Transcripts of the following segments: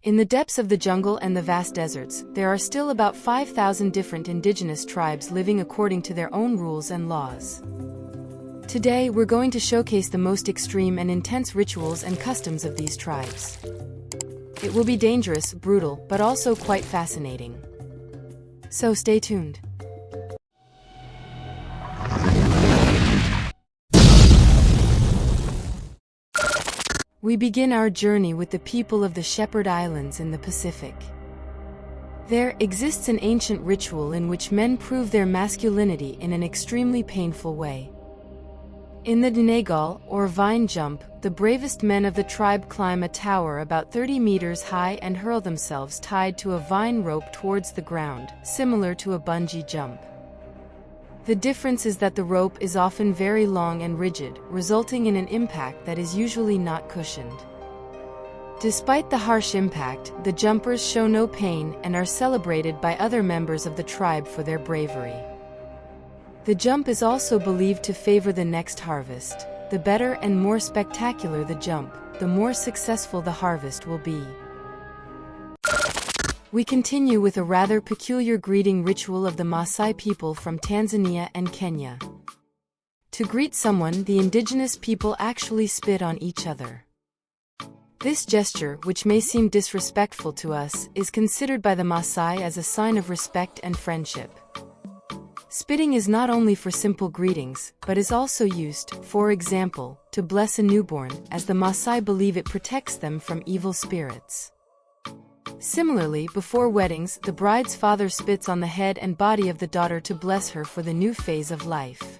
In the depths of the jungle and the vast deserts, there are still about 5,000 different indigenous tribes living according to their own rules and laws. Today, we're going to showcase the most extreme and intense rituals and customs of these tribes. It will be dangerous, brutal, but also quite fascinating. So stay tuned. We begin our journey with the people of the Shepperd Islands in the Pacific. There exists an ancient ritual in which men prove their masculinity in an extremely painful way. In the Dinegal, or vine jump, the bravest men of the tribe climb a tower about 30 meters high and hurl themselves tied to a vine rope towards the ground, similar to a bungee jump. The difference is that the rope is often very long and rigid, resulting in an impact that is usually not cushioned. Despite the harsh impact, the jumpers show no pain and are celebrated by other members of the tribe for their bravery. The jump is also believed to favor the next harvest. The better and more spectacular the jump, the more successful the harvest will be. We continue with a rather peculiar greeting ritual of the Masai people from Tanzania and Kenya. To greet someone, the indigenous people actually spit on each other. This gesture, which may seem disrespectful to us, is considered by the Masai as a sign of respect and friendship. Spitting is not only for simple greetings, but is also used, for example, to bless a newborn, as the Masai believe it protects them from evil spirits. Similarly, before weddings, the bride's father spits on the head and body of the daughter to bless her for the new phase of life.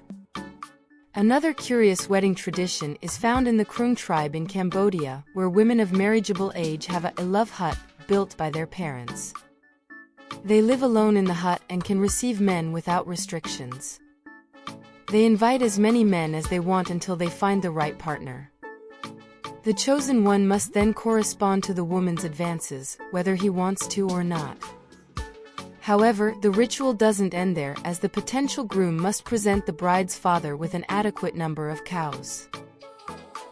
Another curious wedding tradition is found in the Kroong tribe in Cambodia, where women of marriageable age have a love hut, built by their parents. They live alone in the hut and can receive men without restrictions. They invite as many men as they want until they find the right partner. The chosen one must then correspond to the woman's advances, whether he wants to or not. However, the ritual doesn't end there, as the potential groom must present the bride's father with an adequate number of cows.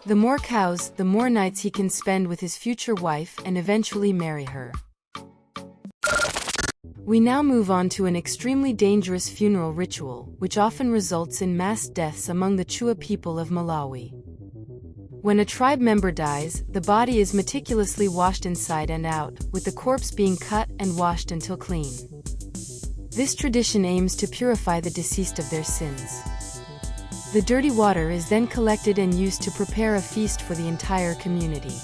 The more cows, the more nights he can spend with his future wife and eventually marry her. We now move on to an extremely dangerous funeral ritual, which often results in mass deaths among the Chua people of Malawi. When a tribe member dies, the body is meticulously washed inside and out, with the corpse being cut and washed until clean. This tradition aims to purify the deceased of their sins. The dirty water is then collected and used to prepare a feast for the entire community.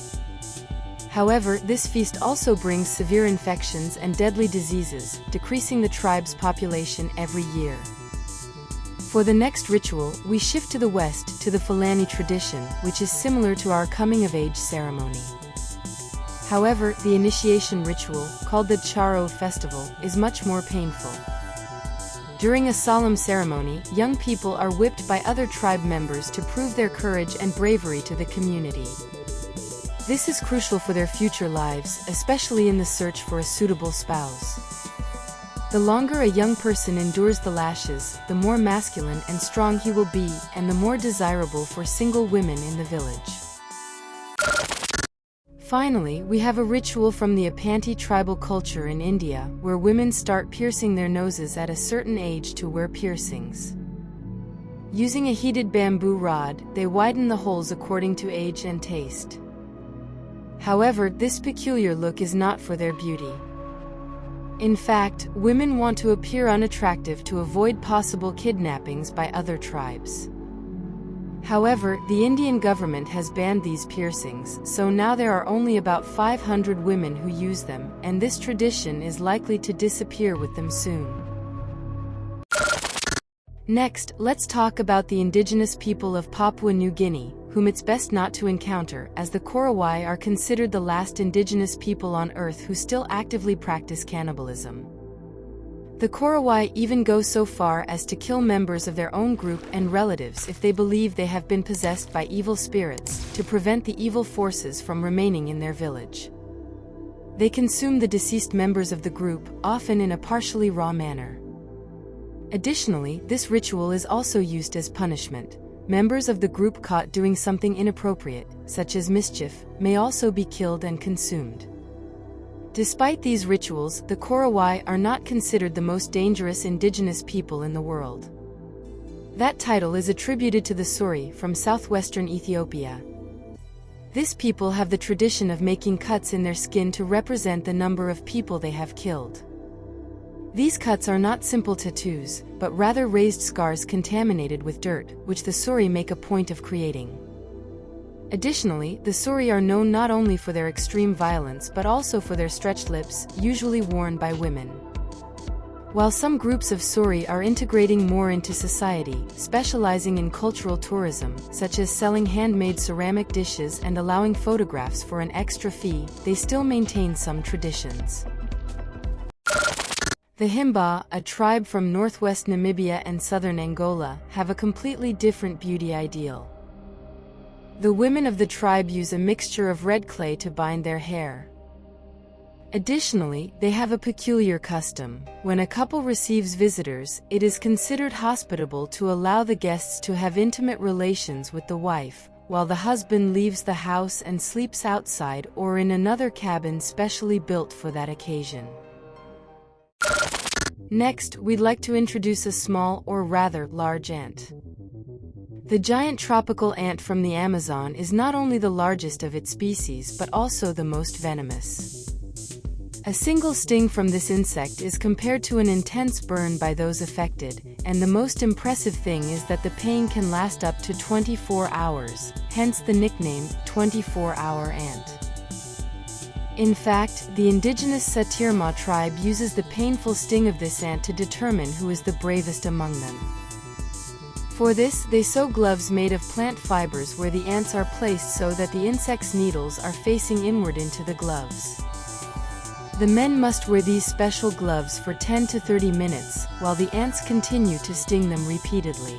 However, this feast also brings severe infections and deadly diseases, decreasing the tribe's population every year. For the next ritual, we shift to the west, to the Fulani tradition, which is similar to our coming-of-age ceremony. However, the initiation ritual, called the Charo festival, is much more painful. During a solemn ceremony, young people are whipped by other tribe members to prove their courage and bravery to the community. This is crucial for their future lives, especially in the search for a suitable spouse. The longer a young person endures the lashes, the more masculine and strong he will be, and the more desirable for single women in the village. Finally, we have a ritual from the Apanti tribal culture in India, where women start piercing their noses at a certain age to wear piercings. Using a heated bamboo rod, they widen the holes according to age and taste. However, this peculiar look is not for their beauty. In fact, women want to appear unattractive to avoid possible kidnappings by other tribes. However, the Indian government has banned these piercings, so now there are only about 500 women who use them, and this tradition is likely to disappear with them soon. Next, let's talk about the indigenous people of Papua New Guinea, whom it's best not to encounter, as the Korowai are considered the last indigenous people on Earth who still actively practice cannibalism. The Korowai even go so far as to kill members of their own group and relatives if they believe they have been possessed by evil spirits, to prevent the evil forces from remaining in their village. They consume the deceased members of the group, often in a partially raw manner. Additionally, this ritual is also used as punishment. Members of the group caught doing something inappropriate, such as mischief, may also be killed and consumed. Despite these rituals, the Korowai are not considered the most dangerous indigenous people in the world. That title is attributed to the Suri from southwestern Ethiopia. This people have the tradition of making cuts in their skin to represent the number of people they have killed. These cuts are not simple tattoos, but rather raised scars contaminated with dirt, which the Suri make a point of creating. Additionally, the Suri are known not only for their extreme violence but also for their stretched lips, usually worn by women. While some groups of Suri are integrating more into society, specializing in cultural tourism, such as selling handmade ceramic dishes and allowing photographs for an extra fee, they still maintain some traditions. The Himba, a tribe from northwest Namibia and southern Angola, have a completely different beauty ideal. The women of the tribe use a mixture of red clay to bind their hair. Additionally, they have a peculiar custom. When a couple receives visitors, it is considered hospitable to allow the guests to have intimate relations with the wife, while the husband leaves the house and sleeps outside or in another cabin specially built for that occasion. Next, we'd like to introduce a small, or rather, large ant. The giant tropical ant from the Amazon is not only the largest of its species but also the most venomous. A single sting from this insect is compared to an intense burn by those affected, and the most impressive thing is that the pain can last up to 24 hours, hence the nickname 24-hour ant. In fact, the indigenous Satere-Mawe tribe uses the painful sting of this ant to determine who is the bravest among them. For this, they sew gloves made of plant fibers where the ants are placed so that the insect's needles are facing inward into the gloves. The men must wear these special gloves for 10 to 30 minutes, while the ants continue to sting them repeatedly.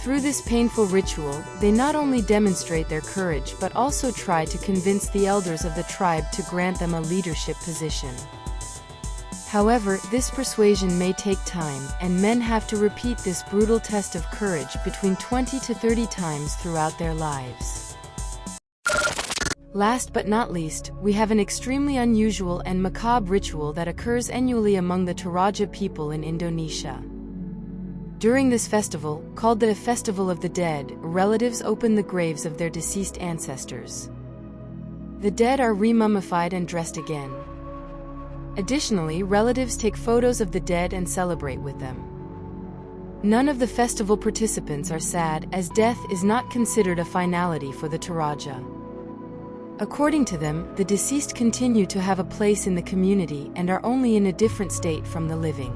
Through this painful ritual, they not only demonstrate their courage but also try to convince the elders of the tribe to grant them a leadership position. However, this persuasion may take time, and men have to repeat this brutal test of courage between 20 to 30 times throughout their lives. Last but not least, we have an extremely unusual and macabre ritual that occurs annually among the Toraja people in Indonesia. During this festival, called the Festival of the Dead, relatives open the graves of their deceased ancestors. The dead are re-mummified and dressed again. Additionally, relatives take photos of the dead and celebrate with them. None of the festival participants are sad, as death is not considered a finality for the Toraja. According to them, the deceased continue to have a place in the community and are only in a different state from the living.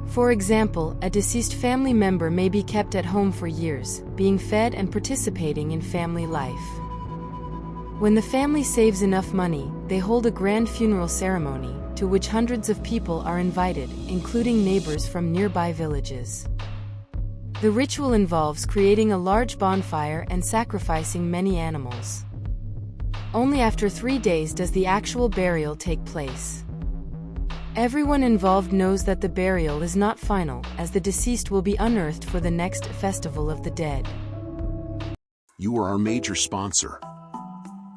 For example, a deceased family member may be kept at home for years, being fed and participating in family life. When the family saves enough money, they hold a grand funeral ceremony, to which hundreds of people are invited, including neighbors from nearby villages. The ritual involves creating a large bonfire and sacrificing many animals. Only after 3 days does the actual burial take place. Everyone involved knows that the burial is not final, as the deceased will be unearthed for the next Festival of the Dead. You are our major sponsor.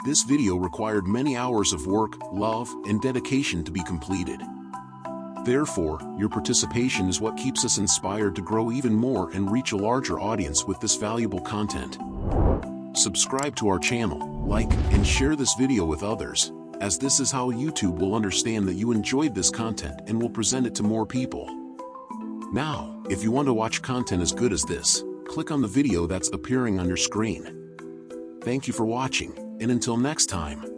This video required many hours of work, love, and dedication to be completed. Therefore, your participation is what keeps us inspired to grow even more and reach a larger audience with this valuable content. Subscribe to our channel, like, and share this video with others, as this is how YouTube will understand that you enjoyed this content and will present it to more people. Now, if you want to watch content as good as this, click on the video that's appearing on your screen. Thank you for watching, and until next time.